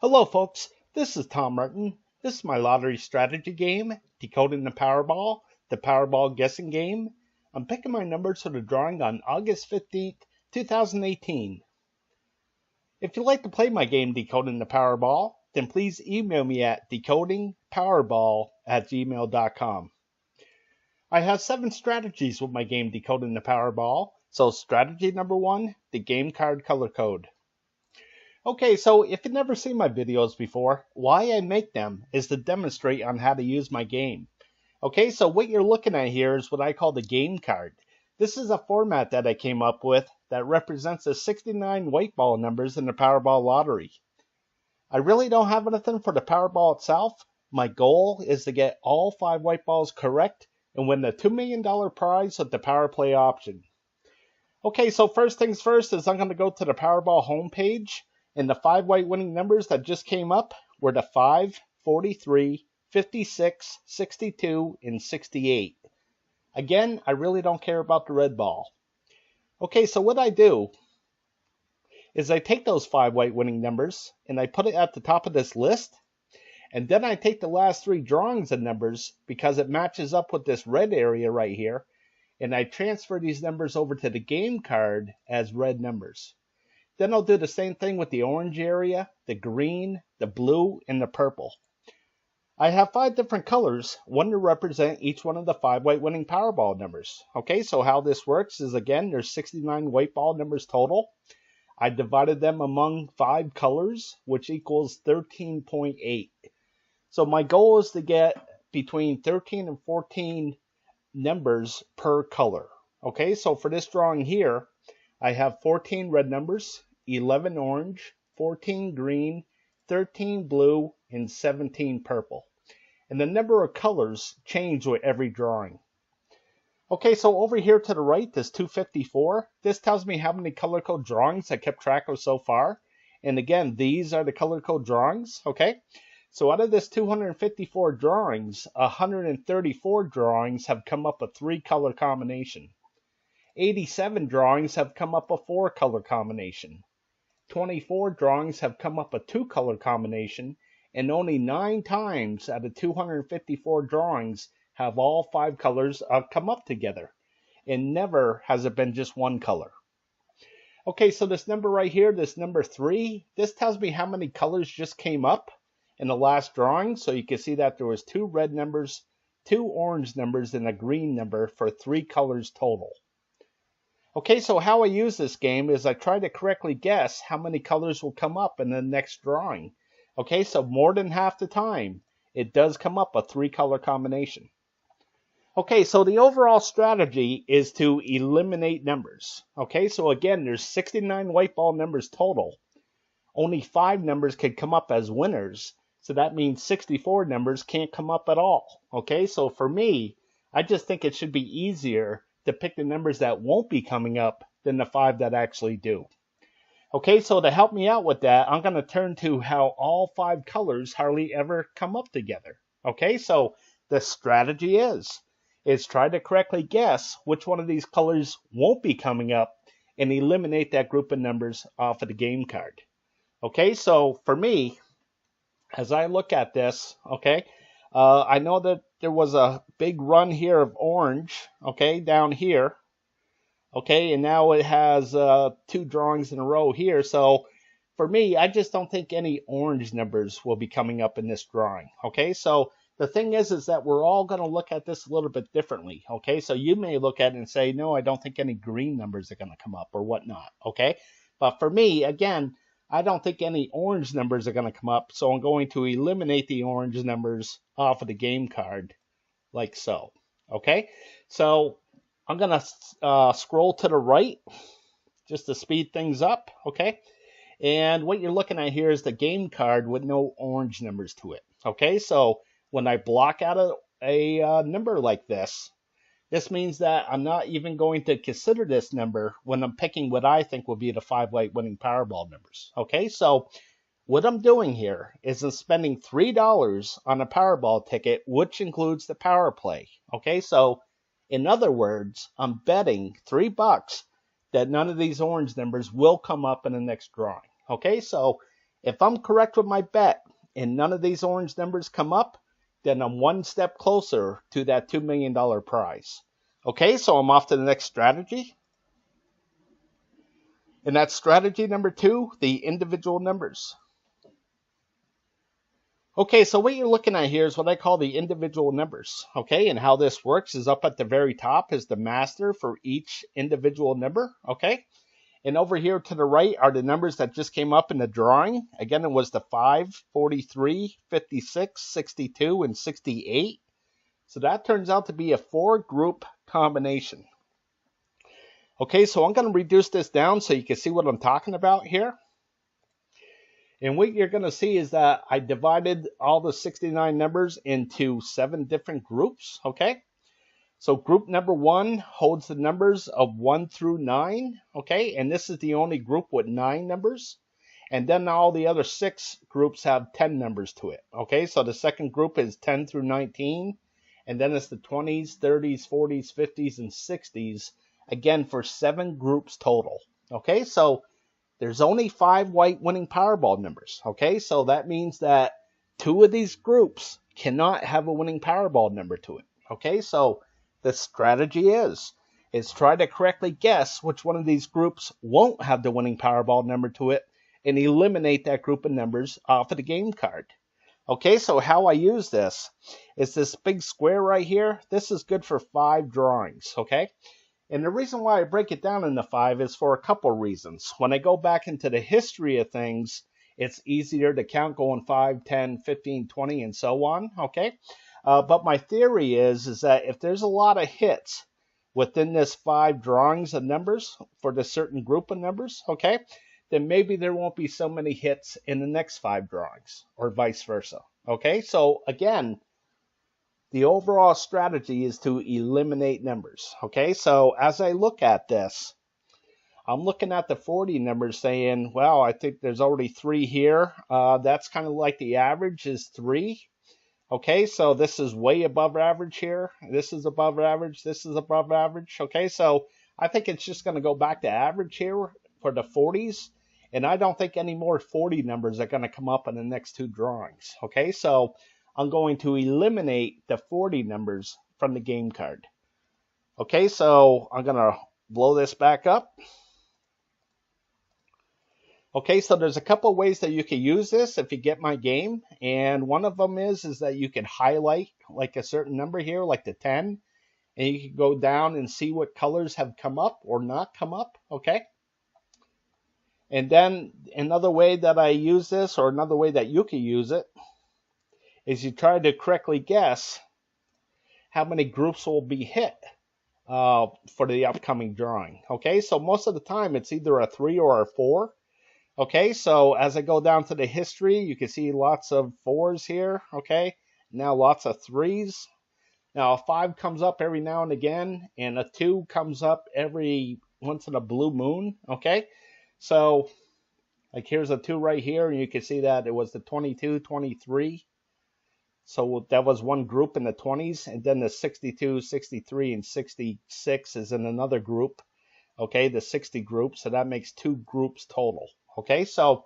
Hello folks, this is Tom Martin. This is my lottery strategy game, Decoding the Powerball, the Powerball guessing game. I'm picking my numbers for the drawing on August 15th, 2018. If you'd like to play my game, Decoding the Powerball, then please email me at decodingpowerball@gmail.com. I have 7 strategies with my game, Decoding the Powerball. So strategy number 1, the game card color code. Okay, so if you've never seen my videos before, why I make them is to demonstrate on how to use my game. Okay, so what you're looking at here is what I call the game card. This is a format that I came up with that represents the 69 white ball numbers in the Powerball lottery. I really don't have anything for the Powerball itself. My goal is to get all 5 white balls correct and win the $2 million prize with the Power Play option. Okay, so first things first is I'm going to go to the Powerball homepage. And the 5 white winning numbers that just came up were the 5, 43, 56, 62, and 68. Again, I really don't care about the red ball. Okay, so what I do is I take those 5 white winning numbers and I put it at the top of this list. And then I take the last 3 drawings of numbers because it matches up with this red area right here. And I transfer these numbers over to the game card as red numbers. Then I'll do the same thing with the orange area, the green, the blue, and the purple. I have 5 different colors, one to represent each one of the 5 white winning Powerball numbers. Okay, so how this works is, again, there's 69 white ball numbers total. I divided them among 5 colors, which equals 13.8. So my goal is to get between 13 and 14 numbers per color. Okay, so for this drawing here, I have 14 red numbers, 11 orange, 14 green, 13 blue, and 17 purple. And the number of colors change with every drawing. Okay, so over here to the right, this 254. This tells me how many color code drawings I kept track of so far. And again, these are the color code drawings, okay? So out of this 254 drawings, 134 drawings have come up a 3-color combination. 87 drawings have come up a 4-color combination. 24 drawings have come up a 2-color combination, and only 9 times out of 254 drawings have all 5 colors come up together, and never has it been just 1 color. Okay, so this number right here, this number 3, this tells me how many colors just came up in the last drawing. So you can see that there was 2 red numbers, 2 orange numbers, and a green number for 3 colors total. Okay, so how I use this game is I try to correctly guess how many colors will come up in the next drawing. Okay, so more than half the time, it does come up a 3-color combination. Okay, so the overall strategy is to eliminate numbers. Okay, so again, there's 69 white ball numbers total. Only 5 numbers can come up as winners, so that means 64 numbers can't come up at all. Okay, so for me, I just think it should be easier to pick the numbers that won't be coming up than the 5 that actually do. Okay, so to help me out with that, I'm going to turn to how all 5 colors hardly ever come up together. Okay, so the strategy is try to correctly guess which one of these colors won't be coming up and eliminate that group of numbers off of the game card. Okay, so for me, as I look at this, okay, I know that there was a big run here of orange, okay, down here, okay, and now it has 2 drawings in a row here. So for me, I just don't think any orange numbers will be coming up in this drawing, okay? So the thing is that we're all going to look at this a little bit differently, okay? So you may look at it and say, no, I don't think any green numbers are going to come up or whatnot, okay? But for me, again, I don't think any orange numbers are going to come up, so I'm going to eliminate the orange numbers off of the game card, like so. Okay, so I'm going to scroll to the right just to speed things up. Okay, and what you're looking at here is the game card with no orange numbers to it. Okay, so when I block out a number like this, this means that I'm not even going to consider this number when I'm picking what I think will be the 5 white winning Powerball numbers. Okay, so what I'm doing here is I'm spending $3 on a Powerball ticket, which includes the Power Play. Okay, so in other words, I'm betting $3 that none of these orange numbers will come up in the next drawing. Okay, so If I'm correct with my bet and none of these orange numbers come up, then I'm one step closer to that $2 million prize. Okay, so I'm off to the next strategy. And that's strategy number 2, the individual numbers. Okay, so what you're looking at here is what I call the individual numbers. Okay, and how this works is up at the very top is the master for each individual number. Okay, and over here to the right are the numbers that just came up in the drawing. Again, it was the 5, 43, 56, 62, and 68. So that turns out to be a 4-group combination. Okay, so I'm going to reduce this down so you can see what I'm talking about here. And what you're going to see is that I divided all the 69 numbers into 7 different groups, okay? So group number 1 holds the numbers of 1 through 9, okay? And this is the only group with 9 numbers. And then all the other 6 groups have 10 numbers to it, okay? So the second group is 10 through 19. And then it's the 20s, 30s, 40s, 50s, and 60s, again, for 7 groups total, okay? So there's only 5 white winning Powerball numbers, okay? So that means that 2 of these groups cannot have a winning Powerball number to it, okay? So the strategy is try to correctly guess which one of these groups won't have the winning Powerball number to it and eliminate that group of numbers off of the game card. Okay, so how I use this is this big square right here. This is good for 5 drawings, okay? And the reason why I break it down into 5 is for a couple reasons. When I go back into the history of things, it's easier to count going 5, 10, 15, 20, and so on, okay? But my theory is that if there's a lot of hits within this 5 drawings of numbers for the certain group of numbers, okay, then maybe there won't be so many hits in the next 5 drawings, or vice versa, okay? So again, the overall strategy is to eliminate numbers, okay? So as I look at this, I'm looking at the 40 numbers saying, well, I think there's already 3 here. That's kind of like the average is 3. Okay, so this is way above average here. This is above average. This is above average. Okay, so I think it's just going to go back to average here for the 40s. And I don't think any more 40 numbers are going to come up in the next 2 drawings. Okay, so I'm going to eliminate the 40 numbers from the game card. Okay, so I'm going to blow this back up. Okay, so there's a couple ways that you can use this if you get my game. And one of them is that you can highlight like a certain number here, like the 10. And you can go down and see what colors have come up or not come up, okay? And then another way that I use this, or another way that you can use it, is you try to correctly guess how many groups will be hit for the upcoming drawing. Okay, so most of the time it's either a 3 or a 4. Okay, so as I go down to the history, you can see lots of 4s here. Okay, now lots of 3s. Now a 5 comes up every now and again, and a 2 comes up every once in a blue moon. Okay, so like here's a 2 right here, and you can see that it was the 22, 23. So that was one group in the 20s, and then the 62, 63, and 66 is in another group. Okay, the 60 group, so that makes 2 groups total. Okay, so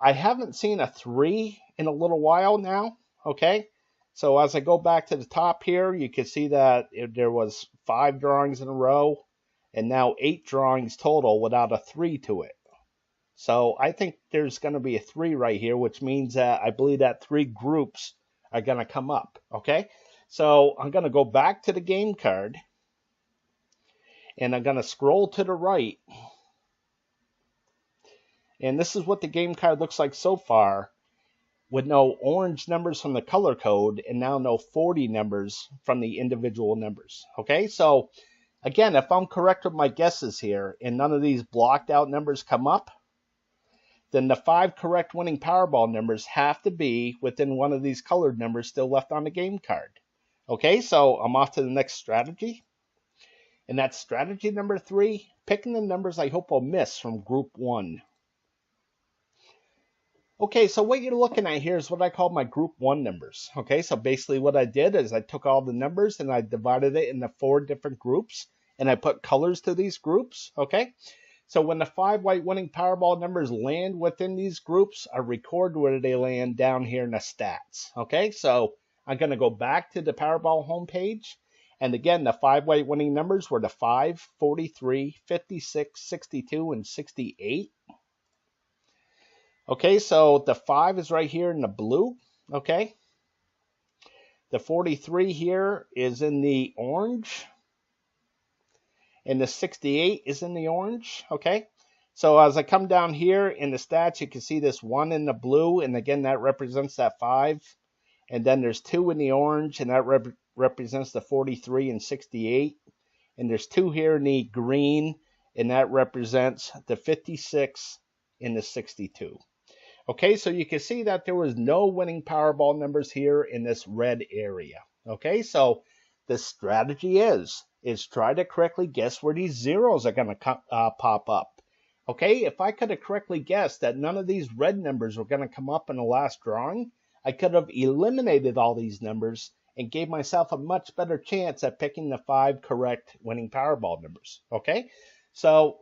I haven't seen a 3 in a little while now. Okay, so as I go back to the top here, you can see that there was 5 drawings in a row, and now 8 drawings total without a 3 to it. So I think there's going to be a 3 right here, which means that I believe that 3 groups are going to come up. Okay, so I'm going to go back to the game card, and I'm going to scroll to the right. And this is what the game card looks like so far, with no orange numbers from the color code, and now no 40 numbers from the individual numbers. Okay, so again, if I'm correct with my guesses here, and none of these blocked out numbers come up, then the 5 correct winning Powerball numbers have to be within one of these colored numbers still left on the game card. Okay, so I'm off to the next strategy. And that's strategy number 3, picking the numbers I hope I'll miss from group 1. Okay, so what you're looking at here is what I call my group 1 numbers. Okay, so basically what I did is I took all the numbers and I divided it into 4 different groups, and I put colors to these groups. Okay, So when the 5 white winning Powerball numbers land within these groups, I record where they land down here in the stats. Okay, so I'm going to go back to the Powerball homepage. And again, the 5 white winning numbers were the 5, 43, 56, 62, and 68. Okay, so the 5 is right here in the blue. Okay. The 43 here is in the orange. And the 68 is in the orange. Okay. So as I come down here in the stats, you can see this 1 in the blue. And again, that represents that 5. And then there's 2 in the orange, and that represents the 43 and 68. And there's 2 here in the green, and that represents the 56 and the 62. Okay, so you can see that there was no winning Powerball numbers here in this red area. Okay, so the strategy is try to correctly guess where these zeros are going to pop up. Okay, if I could have correctly guessed that none of these red numbers were going to come up in the last drawing, I could have eliminated all these numbers and gave myself a much better chance at picking the 5 correct winning Powerball numbers. Okay, so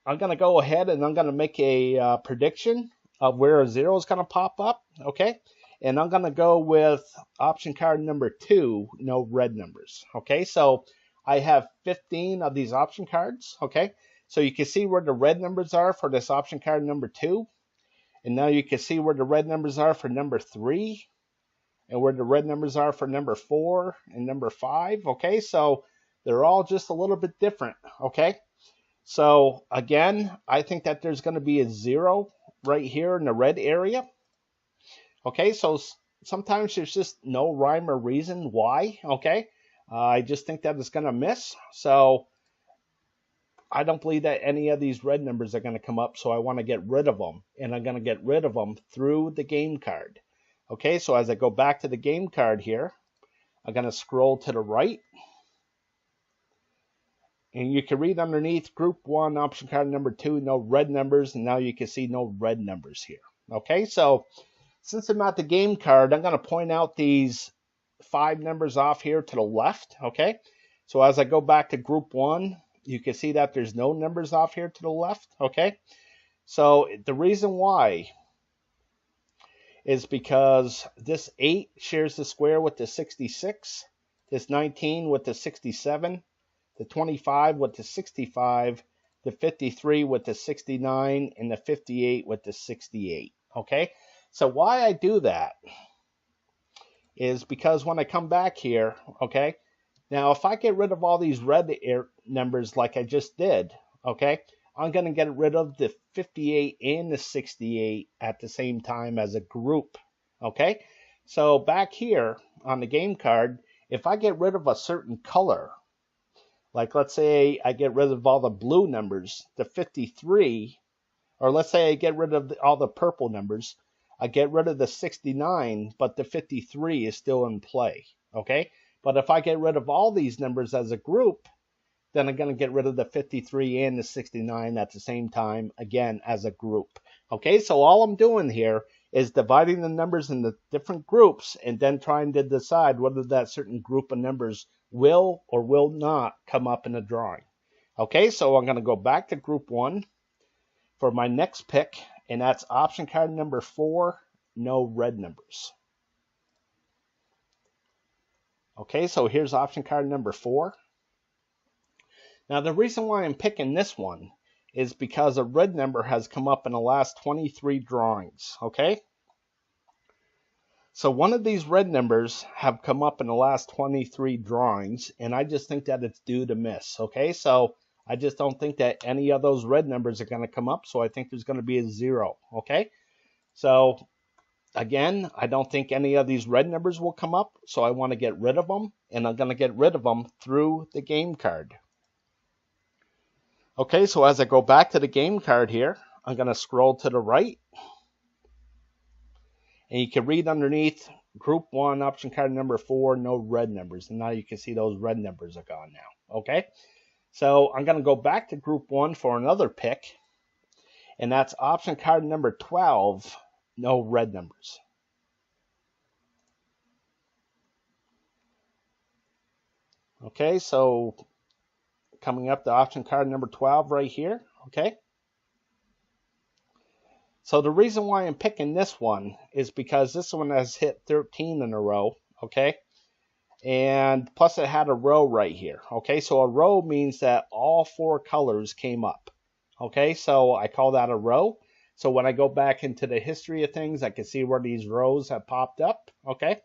I'm going to go ahead and I'm going to make a prediction of where a 0 is going to pop up. Okay, and I'm going to go with option card number 2, no red numbers. Okay, so I have 15 of these option cards. Okay, so you can see where the red numbers are for this option card number 2. And now you can see where the red numbers are for number 3 and where the red numbers are for number 4 and number 5. Okay, so they're all just a little bit different. Okay, so again, I think that there's going to be a 0 right here in the red area. Okay, so sometimes there's just no rhyme or reason why. Okay, I just think that it's going to miss. So I don't believe that any of these red numbers are going to come up, so I want to get rid of them. And I'm going to get rid of them through the game card. Okay, so as I go back to the game card here, I'm going to scroll to the right. And you can read underneath Group 1, option card number 2, no red numbers. And now you can see no red numbers here. Okay, so since I'm at the game card, I'm going to point out these 5 numbers off here to the left. Okay, so as I go back to Group 1, you can see that there's no numbers off here to the left. Okay, so the reason why is because this 8 shares the square with the 66, this 19 with the 67, the 25 with the 65, the 53 with the 69, and the 58 with the 68. Okay, so why I do that is because when I come back here, okay, now if I get rid of all these red numbers like I just did, okay, I'm going to get rid of the 58 and the 68 at the same time as a group. Okay, so back here on the game card, if I get rid of a certain color, like let's say I get rid of all the blue numbers, the 53, or let's say I get rid of all the purple numbers, I get rid of the 69, but the 53 is still in play. Okay, but if I get rid of all these numbers as a group, then I'm going to get rid of the 53 and the 69 at the same time, again, as a group. Okay, so all I'm doing here is dividing the numbers into different groups and then trying to decide whether that certain group of numbers will or will not come up in a drawing. Okay, so I'm going to go back to Group 1 for my next pick, and that's option card number 4, no red numbers. Okay, so here's option card number 4. Now the reason why I'm picking this one is because a red number has come up in the last 23 drawings. Okay, so one of these red numbers have come up in the last 23 drawings, and I just think that it's due to miss. Okay, so I just don't think that any of those red numbers are going to come up, so I think there's going to be a 0. Okay, so again, I don't think any of these red numbers will come up, so I want to get rid of them, and I'm going to get rid of them through the game card. Okay, so as I go back to the game card here, I'm going to scroll to the right. And you can read underneath Group 1, option card number 4, no red numbers. And now you can see those red numbers are gone now. Okay, so I'm going to go back to Group 1 for another pick. And that's option card number 12, no red numbers. Okay, so coming up to option card number 12 right here. okay? So the reason why I'm picking this one is because this one has hit 13 in a row, okay? And plus it had a row right here, okay? So a row means that all 4 colors came up, okay? So I call that a row. So when I go back into the history of things, I can see where these rows have popped up, okay?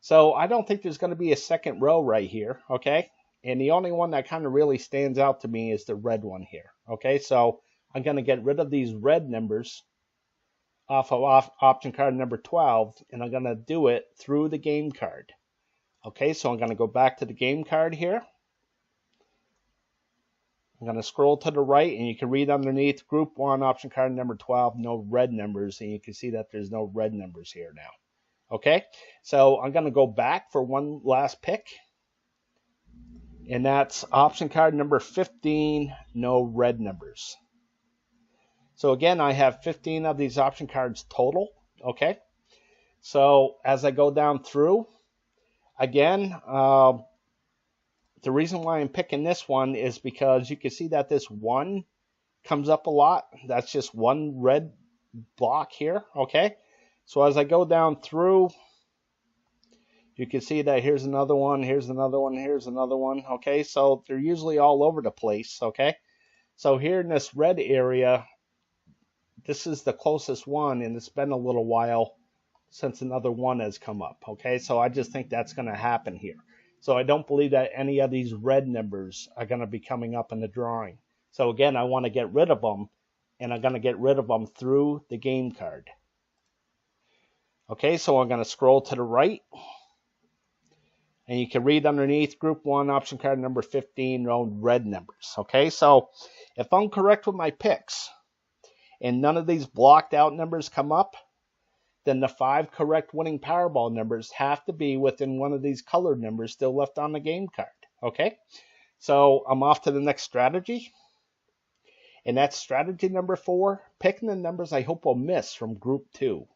So I don't think there's going to be a second row right here, okay? And the only one that kind of really stands out to me is the red one here, okay? So I'm going to get rid of these red numbers off of option card number 12, and I'm going to do it through the game card. Okay, so I'm going to go back to the game card here. I'm going to scroll to the right, and you can read underneath Group 1, option card number 12, no red numbers, and you can see that there's no red numbers here now. Okay, so I'm going to go back for one last pick, and that's option card number 15, no red numbers. So again, I have 15 of these option cards total, okay? So as I go down through, again, the reason why I'm picking this one is because you can see that this 1 comes up a lot. That's just one red block here, okay? So as I go down through, you can see that here's another one, here's another one, here's another one, okay? So they're usually all over the place, okay? So here in this red area, this is the closest one, and it's been a little while since another 1 has come up, okay? So I just think that's going to happen here. So I don't believe that any of these red numbers are going to be coming up in the drawing. So again, I want to get rid of them, and I'm going to get rid of them through the game card. Okay, so I'm going to scroll to the right, and you can read underneath Group 1, option card number 15, no red numbers. Okay, so if I'm correct with my picks, and none of these blocked out numbers come up, then the 5 correct winning Powerball numbers have to be within one of these colored numbers still left on the game card. Okay, so I'm off to the next strategy, and that's strategy number 4, picking the numbers I hope will miss from Group 2.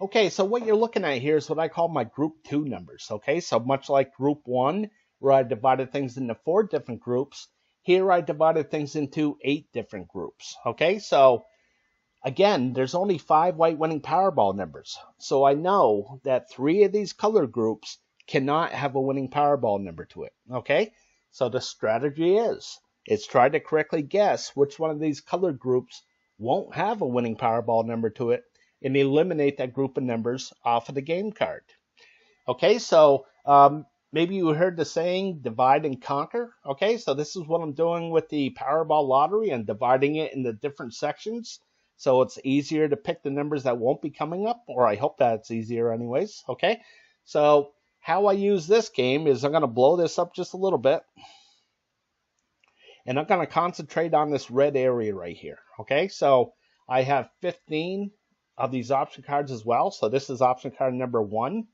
Okay, so what you're looking at here is what I call my Group 2 numbers. Okay, so much like Group 1, where I divided things into 4 different groups, here I divided things into 8 different groups. Okay, so again, there's only 5 white winning Powerball numbers. So I know that 3 of these color groups cannot have a winning Powerball number to it. Okay, so the strategy is try to correctly guess which one of these color groups won't have a winning Powerball number to it, and eliminate that group of numbers off of the game card. Okay, so maybe you heard the saying, divide and conquer. Okay, so this is what I'm doing with the Powerball lottery and dividing it into different sections. So it's easier to pick the numbers that won't be coming up, or I hope that it's easier anyways. Okay, so how I use this game is I'm going to blow this up just a little bit, and I'm going to concentrate on this red area right here. Okay, so I have 15 of these option cards as well. So this is option card number 1.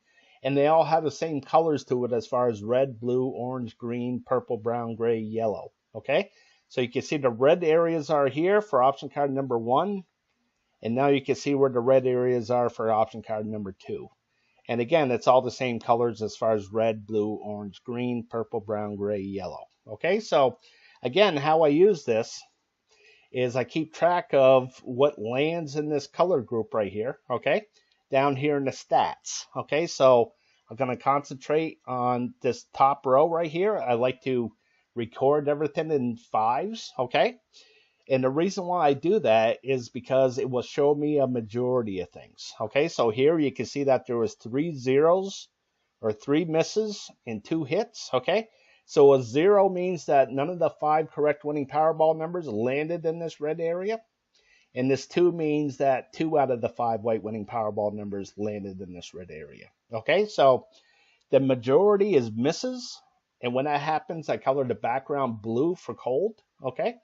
And they all have the same colors to it as far as red, blue, orange, green, purple, brown, gray, yellow. Okay, so you can see the red areas are here for option card number 1. And now you can see where the red areas are for option card number 2. And again, it's all the same colors as far as red, blue, orange, green, purple, brown, gray, yellow. Okay, so again, how I use this is I keep track of what lands in this color group right here, okay, down here in the stats. Okay, so I'm going to concentrate on this top row right here. I like to record everything in 5s, okay? And the reason why I do that is because it will show me a majority of things. Okay, so here you can see that there was 3 zeros or 3 misses and 2 hits. Okay, so a 0 means that none of the 5 correct winning Powerball numbers landed in this red area. And this 2 means that 2 out of the 5 white winning Powerball numbers landed in this red area. Okay, so the majority is misses. And when that happens, I color the background blue for cold. Okay,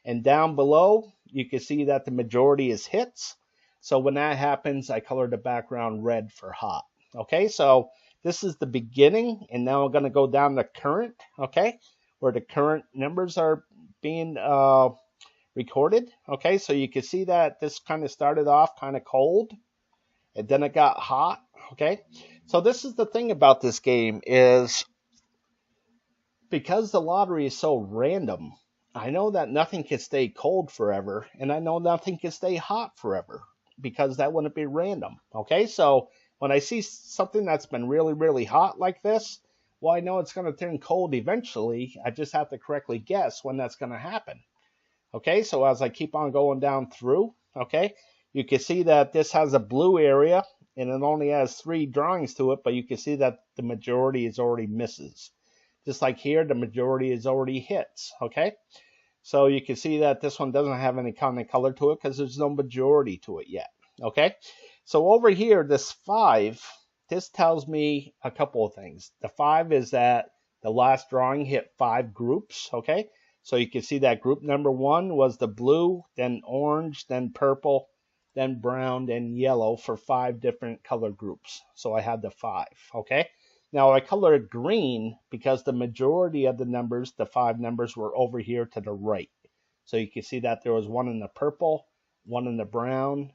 and down below, you can see that the majority is hits. So when that happens, I color the background red for hot. Okay, so this is the beginning, and now I'm going to go down to current, okay, where the current numbers are being recorded. Okay, so you can see that this kind of started off kind of cold, and then it got hot. Okay, so this is the thing about this game is Because the lottery is so random, I know that nothing can stay cold forever, and I know nothing can stay hot forever, because that wouldn't be random. Okay, so when I see something that's been really, really hot like this, well, I know it's going to turn cold eventually. I just have to correctly guess when that's going to happen. Okay, so as I keep on going down through, okay, you can see that this has a blue area, and it only has 3 drawings to it, but you can see that the majority is already misses. Just like here, the majority is already hits, okay? So you can see that this one doesn't have any kind of color to it because there's no majority to it yet, okay? So over here, this 5, this tells me a couple of things. The 5 is that the last drawing hit 5 groups, okay? So you can see that group number 1 was the blue, then orange, then purple, then brown, then yellow for 5 different color groups. So I had the 5, okay? Now I color it green because the majority of the numbers, the 5 numbers, were over here to the right. So you can see that there was 1 in the purple, 1 in the brown,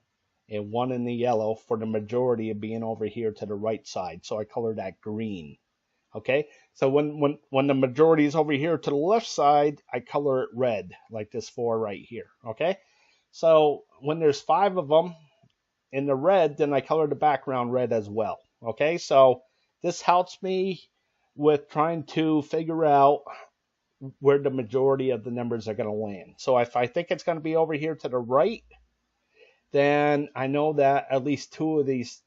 and 1 in the yellow for the majority of being over here to the right side. So I color that green. Okay, so when the majority is over here to the left side, I color it red, like this 4 right here. Okay, so when there's 5 of them in the red, then I color the background red as well. Okay, so this helps me with trying to figure out where the majority of the numbers are going to land. So if I think it's going to be over here to the right, then I know that at least 2 of these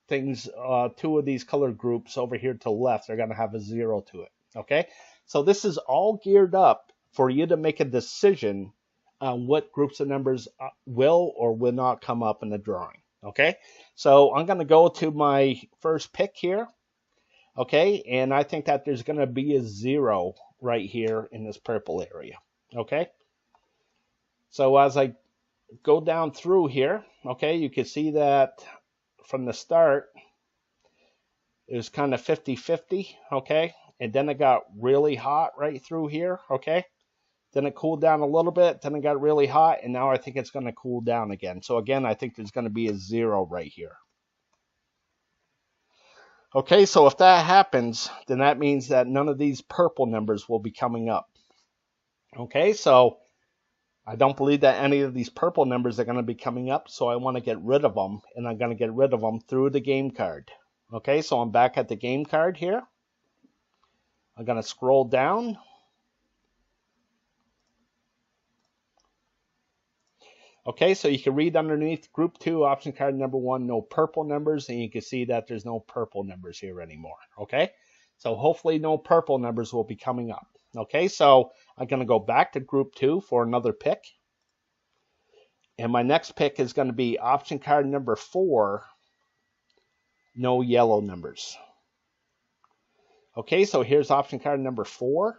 things, 2 of these color groups over here to the left are going to have a 0 to it. Okay, so this is all geared up for you to make a decision on what groups of numbers will or will not come up in the drawing. Okay, so I'm going to go to my first pick here. Okay, and I think that there's going to be a 0 right here in this purple area. Okay, so as I go down through here, okay, you can see that from the start it was kind of 50-50, okay, and then it got really hot right through here, okay, then it cooled down a little bit, then it got really hot, and now I think it's going to cool down again. So again, I think there's going to be a 0 right here. Okay, so if that happens, then that means that none of these purple numbers will be coming up. Okay, so I don't believe that any of these purple numbers are going to be coming up, so I want to get rid of them, and I'm going to get rid of them through the game card. Okay, so I'm back at the game card here. I'm going to scroll down. Okay, so you can read underneath Group 2, option card number 1, no purple numbers, and you can see that there's no purple numbers here anymore. Okay, so hopefully no purple numbers will be coming up. Okay, so I'm going to go back to Group 2 for another pick. And my next pick is going to be option card number 4, no yellow numbers. Okay, so here's option card number 4.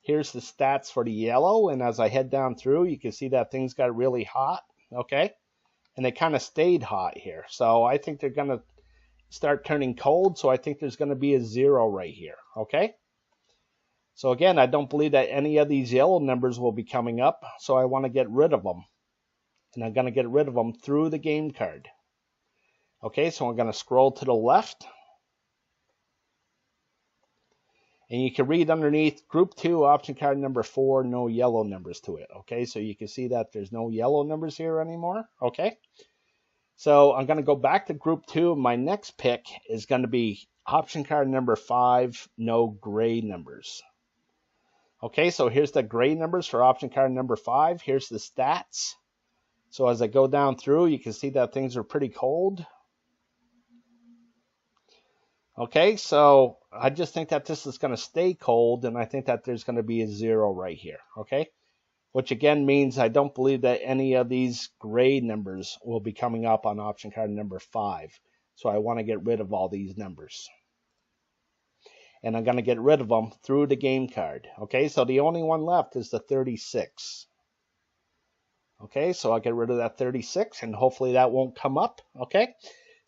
Here's the stats for the yellow, and as I head down through, you can see that things got really hot, okay? And they kind of stayed hot here. So I think they're going to start turning cold, so I think there's going to be a 0 right here, okay? So again, I don't believe that any of these yellow numbers will be coming up, so I want to get rid of them. And I'm going to get rid of them through the game card. Okay, so I'm going to scroll to the left. And you can read underneath Group 2, option card number 4, no yellow numbers to it. Okay, so you can see that there's no yellow numbers here anymore. Okay, so I'm going to go back to Group 2. My next pick is going to be option card number 5, no gray numbers. Okay, so here's the gray numbers for option card number 5. Here's the stats. So as I go down through, you can see that things are pretty cold. Okay, so I just think that this is going to stay cold, and I think that there's going to be a 0 right here. Okay, which again means I don't believe that any of these gray numbers will be coming up on option card number 5. So I want to get rid of all these numbers. And I'm going to get rid of them through the game card. Okay, so the only one left is the 36. Okay, so I'll get rid of that 36, and hopefully that won't come up. Okay,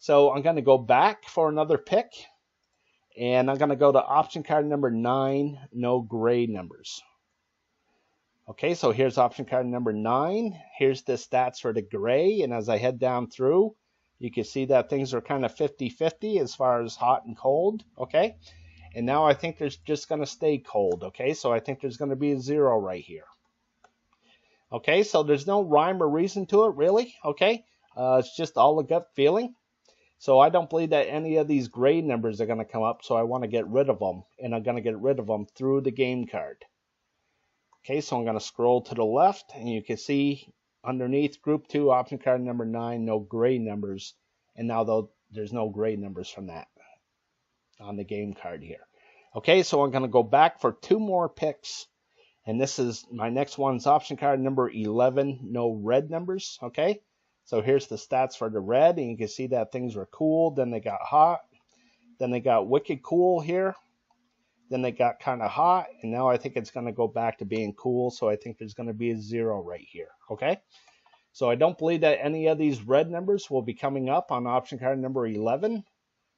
so I'm going to go back for another pick, and I'm going to go to option card number 9, no gray numbers. Okay, so here's option card number 9. Here's the stats for the gray, and as I head down through, you can see that things are kind of 50-50 as far as hot and cold. Okay, And now I think there's just going to stay cold, okay? So I think there's going to be a 0 right here. Okay, so there's no rhyme or reason to it, really, okay? It's just all a gut feeling. So I don't believe that any of these gray numbers are going to come up, so I want to get rid of them. And I'm going to get rid of them through the game card. Okay, so I'm going to scroll to the left, and you can see underneath Group 2, option card number 9, no gray numbers. And now though there's no gray numbers from that on the game card here. Okay, so I'm going to go back for 2 more picks. And this is my next one's option card number 11, no red numbers. Okay, so here's the stats for the red, and you can see that things were cool, then they got hot, then they got wicked cool here, then they got kind of hot, and now I think it's going to go back to being cool, so I think there's going to be a 0 right here. Okay, so I don't believe that any of these red numbers will be coming up on option card number 11,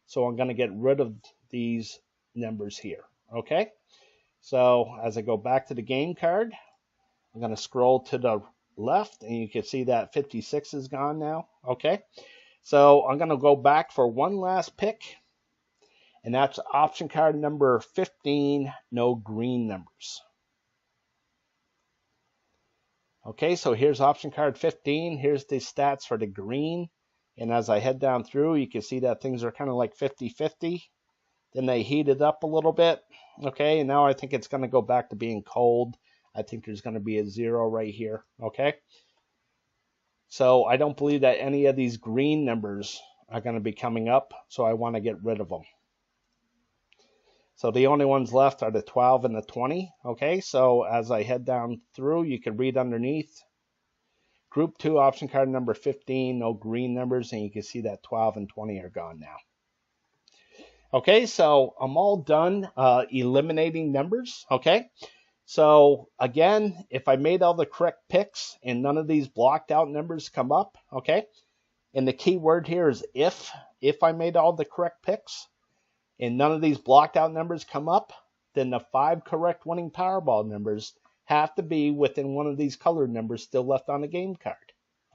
so I'm going to get rid of these numbers here. Okay, so as I go back to the game card, I'm going to scroll to the left, and you can see that 56 is gone now. Okay, so I'm going to go back for one last pick, and that's option card number 15, no green numbers. Okay, so here's option card 15. Here's the stats for the green. And as I head down through, you can see that things are kind of like 50-50. Then they heated up a little bit. Okay, and now I think it's going to go back to being cold. I think there's going to be a 0 right here. Okay, so I don't believe that any of these green numbers are going to be coming up, so I want to get rid of them. So the only ones left are the 12 and the 20. Okay, so as I head down through, you can read underneath. Group 2, option card number 15, no green numbers, and you can see that 12 and 20 are gone now. Okay, so I'm all done eliminating numbers. Okay, so again, if I made all the correct picks and none of these blocked out numbers come up, okay, and the key word here is if I made all the correct picks, and none of these blocked out numbers come up, then the 5 correct winning Powerball numbers have to be within one of these colored numbers still left on the game card.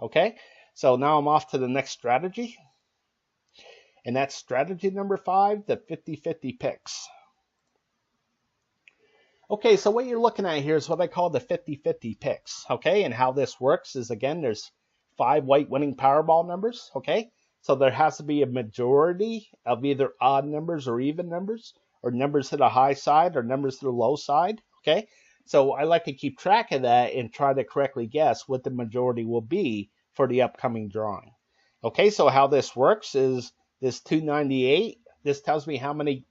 Okay, so now I'm off to the next strategy. And that's strategy number 5, the 50-50 picks. Okay, so what you're looking at here is what I call the 50-50 picks. Okay, and how this works is, again, there's 5 white winning Powerball numbers. Okay, so there has to be a majority of either odd numbers or even numbers, or numbers to the high side or numbers to the low side. Okay, so I like to keep track of that and try to correctly guess what the majority will be for the upcoming drawing. Okay, so how this works is this 298, this tells me how many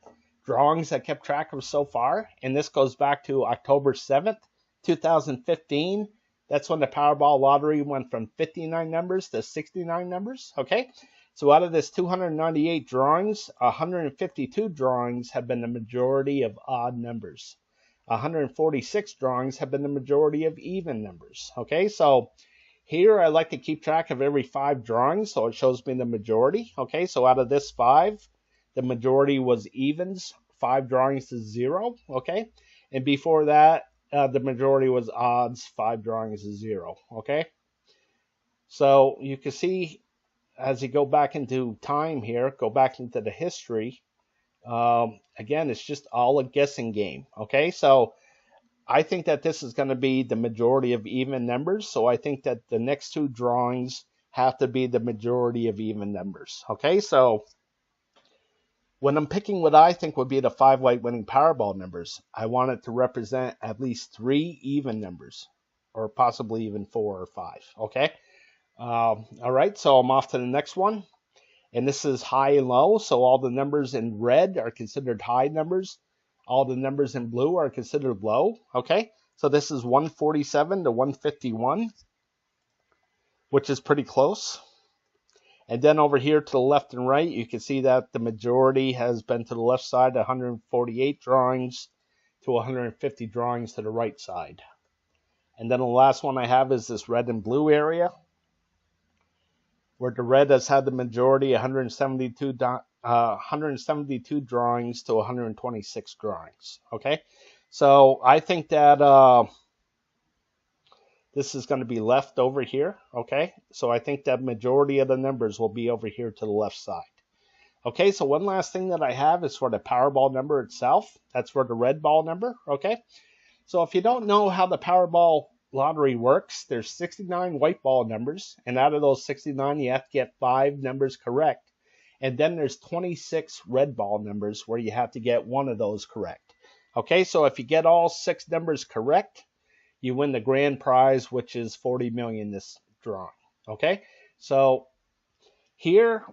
drawings I kept track of so far, and this goes back to October 7th, 2015. That's when the Powerball lottery went from 59 numbers to 69 numbers. Okay, so out of this 298 drawings, 152 drawings have been the majority of odd numbers. 146 drawings have been the majority of even numbers. Okay, so here I like to keep track of every 5 drawings, so it shows me the majority. Okay, so out of this 5, the majority was evens, 5 drawings to 0. Okay, and before that, the majority was odds, 5 drawings to 0. Okay, so you can see as you go back into time here, go back into the history, again, it's just all a guessing game. Okay, so I think that this is going to be the majority of even numbers, so I think that the next 2 drawings have to be the majority of even numbers. Okay, so when I'm picking what I think would be the 5 white winning Powerball numbers, I want it to represent at least 3 even numbers, or possibly even 4 or 5. Okay, all right, so I'm off to the next one, and this is high and low, so all the numbers in red are considered high numbers. All the numbers in blue are considered low. Okay, so this is 147 to 151, which is pretty close. And then over here to the left and right, you can see that the majority has been to the left side, 148 drawings to 150 drawings to the right side. And then the last one I have is this red and blue area, where the red has had the majority, 172 drawings to 126 drawings. Okay, so I think that this is going to be left over here. Okay, so I think that majority of the numbers will be over here to the left side. Okay, so one last thing that I have is for the Powerball number itself. That's for the red ball number, okay? So if you don't know how the Powerball lottery works, there's 69 white ball numbers, and out of those 69, you have to get 5 numbers correct. And then there's 26 red ball numbers where you have to get 1 of those correct. Okay, so if you get all 6 numbers correct, you win the grand prize, which is 40 million this drawing. Okay, so here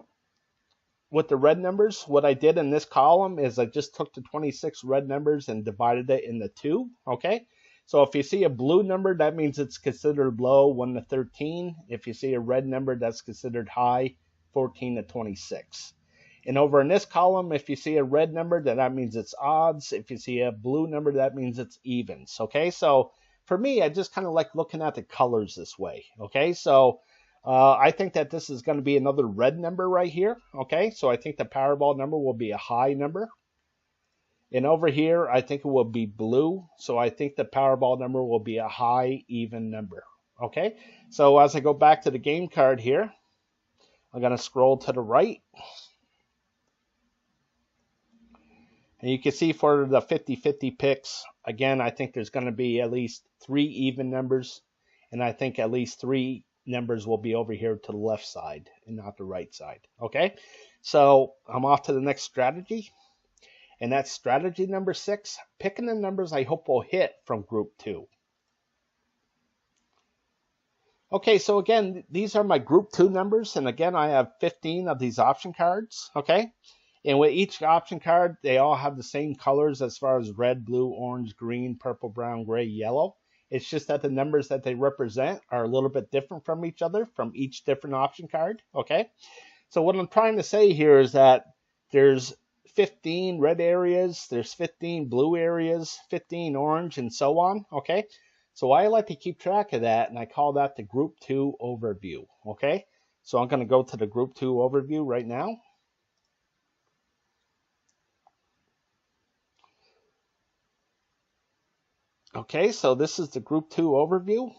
with the red numbers, what I did in this column is I just took the 26 red numbers and divided it into 2. Okay, so if you see a blue number, that means it's considered low, 1 to 13. If you see a red number, that's considered high, 14 to 26. And over in this column, if you see a red number, then that means it's odds. If you see a blue number, that means it's evens. Okay, so for me, I just kind of like looking at the colors this way. Okay, so I think that this is going to be another red number right here. Okay, so I think the Powerball number will be a high number. And over here, I think it will be blue. So I think the Powerball number will be a high even number. Okay, so as I go back to the game card here, I'm going to scroll to the right. And you can see for the 50-50 picks, again, I think there's going to be at least 3 even numbers. And I think at least 3 numbers will be over here to the left side and not the right side. Okay, so I'm off to the next strategy. And that's strategy number 6, picking the numbers I hope will hit from group 2. Okay, so again, these are my group 2 numbers. And again, I have 15 of these option cards. Okay. And with each option card, they all have the same colors as far as red, blue, orange, green, purple, brown, gray, yellow. It's just that the numbers that they represent are a little bit different from each other, from each different option card. Okay. So what I'm trying to say here is that there's 15 red areas, there's 15 blue areas, 15 orange, and so on. Okay. So I like to keep track of that, and I call that the group 2 overview. Okay. So I'm going to go to the group 2 overview right now. Okay, so this is the group 2 overview.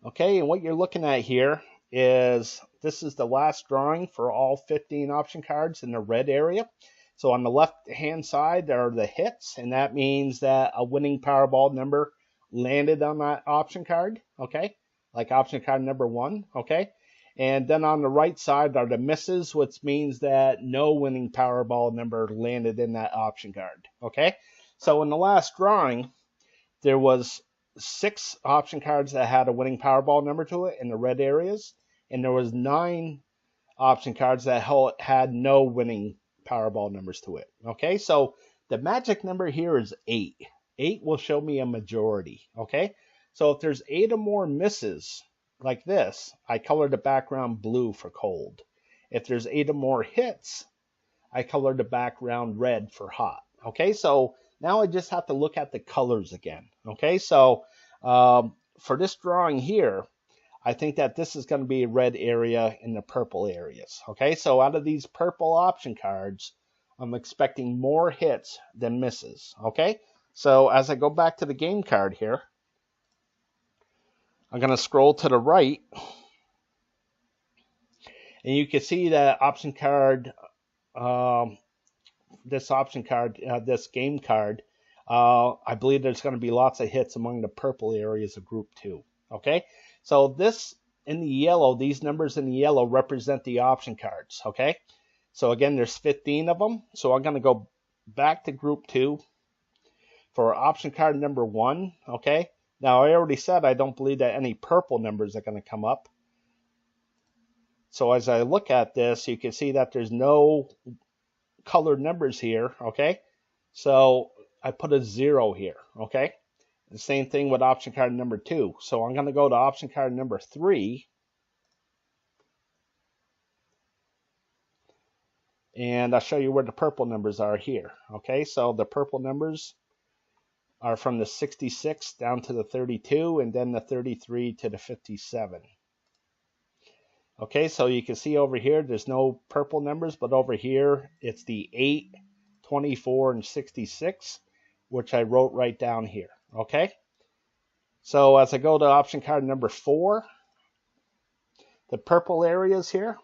Okay, and what you're looking at here is this is the last drawing for all 15 option cards in the red area. So on the left hand side there are the hits, and that means that a winning Powerball number landed on that option card. Okay, like option card number 1. Okay, and then on the right side are the misses, which means that no winning Powerball number landed in that option card. Okay. So in the last drawing, there was 6 option cards that had a winning Powerball number to it in the red areas, and there was 9 option cards that had no winning Powerball numbers to it. Okay, so the magic number here is 8. 8 will show me a majority. Okay, so if there's 8 or more misses like this, I color the background blue for cold. If there's 8 or more hits, I color the background red for hot. Okay, so now I just have to look at the colors again. Okay, so for this drawing here, I think that this is going to be a red area in the purple areas. Okay, so out of these purple option cards, I'm expecting more hits than misses. Okay, so as I go back to the game card here, I'm going to scroll to the right, and you can see that option card, this game card, I believe there's going to be lots of hits among the purple areas of group 2. Okay, so this in the yellow, these numbers in the yellow represent the option cards. Okay, so again, there's 15 of them. So I'm going to go back to group 2 for option card number 1. Okay, now I already said I don't believe that any purple numbers are going to come up. So as I look at this, you can see that there's no colored numbers here. Okay, so I put a 0 here. Okay, the same thing with option card number 2. So I'm going to go to option card number 3, and I'll show you where the purple numbers are here. Okay, so the purple numbers are from the 66 down to the 32, and then the 33 to the 57. Okay, so you can see over here there's no purple numbers, but over here it's the 8, 24, and 66, which I wrote right down here. Okay, so as I go to option card number 4, the purple areas here,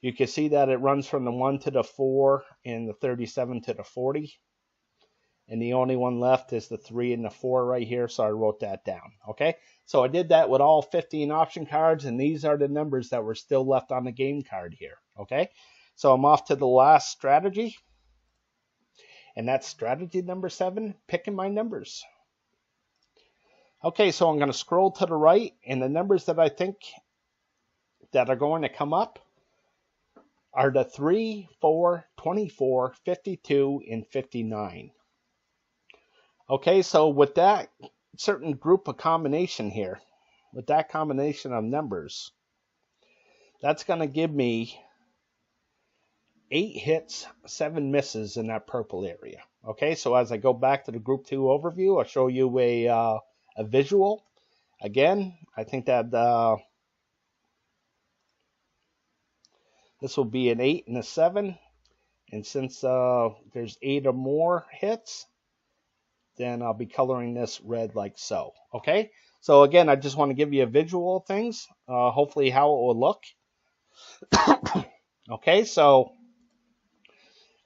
You can see that it runs from the 1 to the 4 and the 37 to the 40. And the only one left is the 3 and the 4 right here, so I wrote that down. Okay, so I did that with all 15 option cards, and these are the numbers that were still left on the game card here. Okay, so I'm off to the last strategy, and that's strategy number 7, picking my numbers. Okay, so I'm going to scroll to the right, and the numbers that I think that are going to come up are the 3, 4, 24, 52, and 59. Okay, so with that certain group of combination here, with that combination of numbers, that's going to give me 8 hits, 7 misses in that purple area. Okay, so as I go back to the group 2 overview, I'll show you a visual. Again, I think that this will be an 8 and a 7, and since there's 8 or more hits, then I'll be coloring this red like so. Okay, so again, I just want to give you a visual of things, hopefully how it will look. Okay, so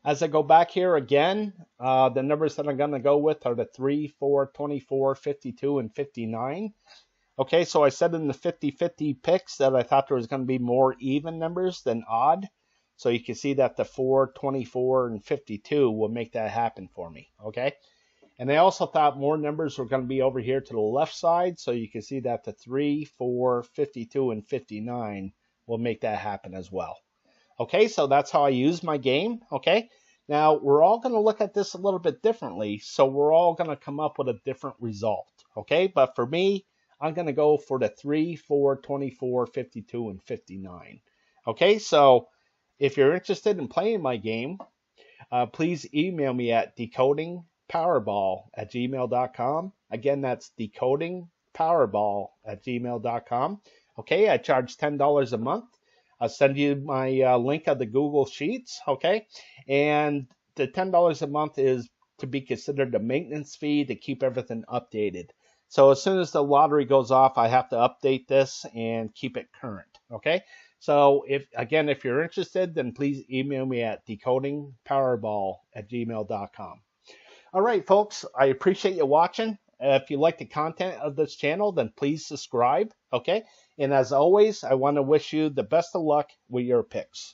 as I go back here again, the numbers that I'm going to go with are the 3, 4, 24, 52, and 59. Okay, so I said in the 50-50 picks that I thought there was going to be more even numbers than odd. So you can see that the 4, 24, and 52 will make that happen for me. Okay. And I also thought more numbers were going to be over here to the left side, so you can see that the 3, 4, 52, and 59 will make that happen as well. Okay, so that's how I use my game. Okay, now we're all going to look at this a little bit differently, so we're all going to come up with a different result. Okay, but for me, I'm going to go for the 3, 4, 24, 52, and 59. Okay, so if you're interested in playing my game, please email me at decodingpowerball@gmail.com. Again, that's decodingpowerball@gmail.com. Okay, I charge $10 a month. I'll send you my link of the Google Sheets. Okay, and the $10 a month is to be considered a maintenance fee to keep everything updated. So as soon as the lottery goes off, I have to update this and keep it current. Okay, so if you're interested, then please email me at decodingpowerball@gmail.com. All right, folks, I appreciate you watching. If you like the content of this channel, then please subscribe, okay? And as always, I want to wish you the best of luck with your picks.